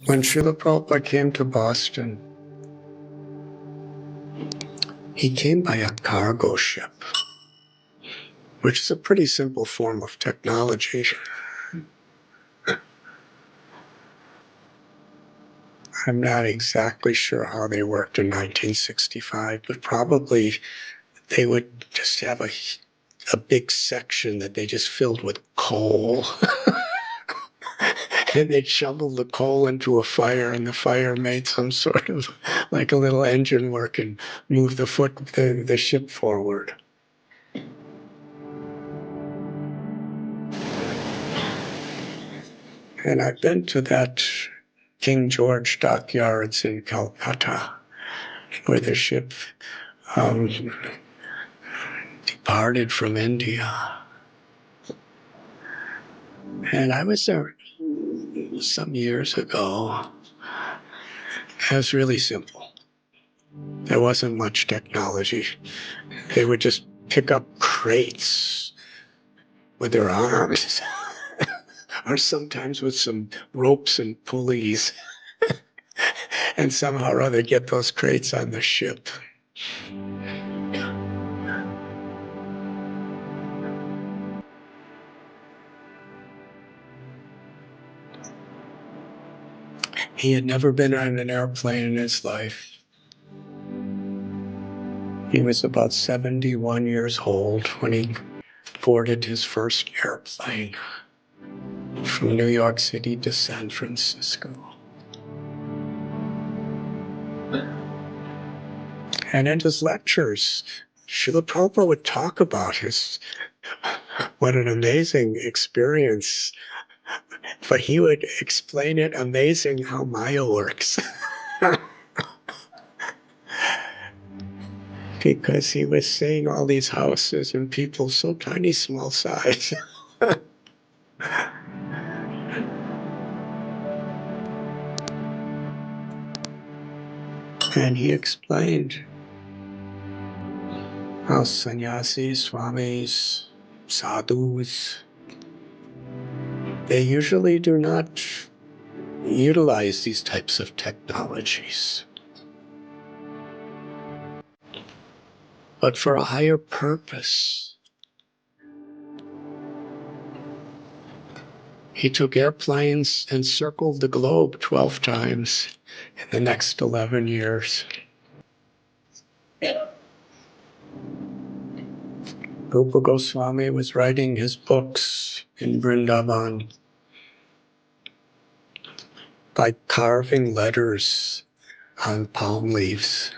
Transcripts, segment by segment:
When Srila Prabhupada came to Boston, he came by a cargo ship, which is a pretty simple form of technology. I'm not exactly sure how they worked in 1965, but probably they would just have a big section that they just filled with coal. And they'd shovel the coal into a fire, and the fire made some sort of like a little engine work and move the ship forward. And I've been to that King George dockyards in Calcutta, where the ship departed from India. And I was there some years ago. It was really simple. There wasn't much technology. They would just pick up crates with their arms, or sometimes with some ropes and pulleys, and somehow or other get those crates on the ship. He had never been on an airplane in his life. He was about 71 years old when he boarded his first airplane from New York City to San Francisco. And in his lectures, Srila Prabhupada would talk about what an amazing experience. But he would explain it amazing how Maya works. Because he was seeing all these houses and people so tiny, small size. And he explained how sannyasis, swamis, sadhus, they usually do not utilize these types of technologies, but for a higher purpose. He took airplanes and circled the globe 12 times in the next 11 years. Rupa Goswami was writing his books in Vrindavan by carving letters on palm leaves.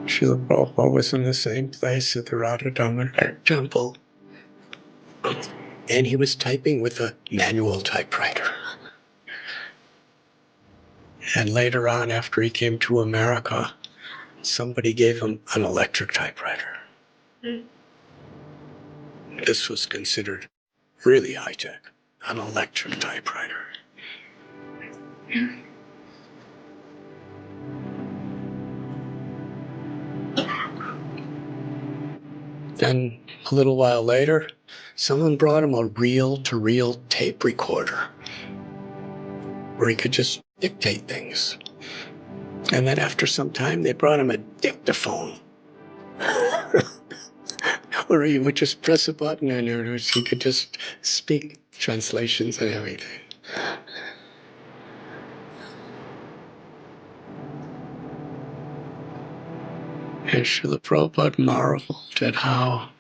Srila Prabhupada was in the same place at the Radhanath temple, and he was typing with a manual typewriter. And later on, after he came to America, somebody gave him an electric typewriter. This was considered really high-tech, an electric typewriter. Then a little while later, someone brought him a reel-to-reel tape recorder where he could just dictate things. And then after some time, they brought him a dictaphone where he would just press a button and he could just speak translations and everything. And Srila Prabhupada marveled at how,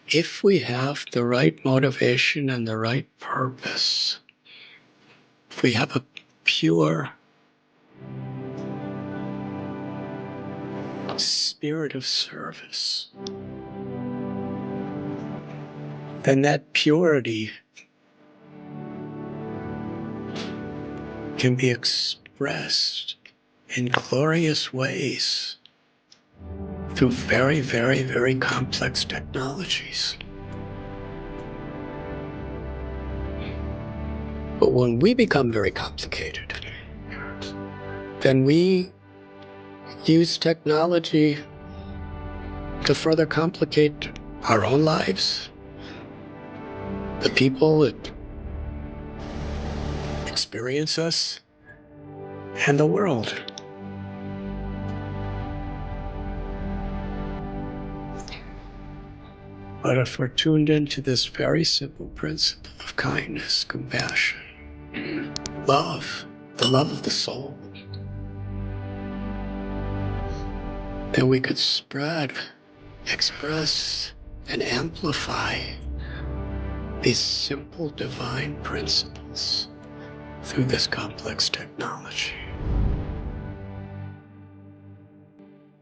if we have the right motivation and the right purpose, if we have a pure spirit of service, then that purity can be expressed in glorious ways through very, very, very complex technologies. But when we become very complicated, then we use technology to further complicate our own lives, the people that experience us and the world. But if we're tuned into this very simple principle of kindness, compassion, love, the love of the soul, then we could spread, express, and amplify these simple divine principles through this complex technology.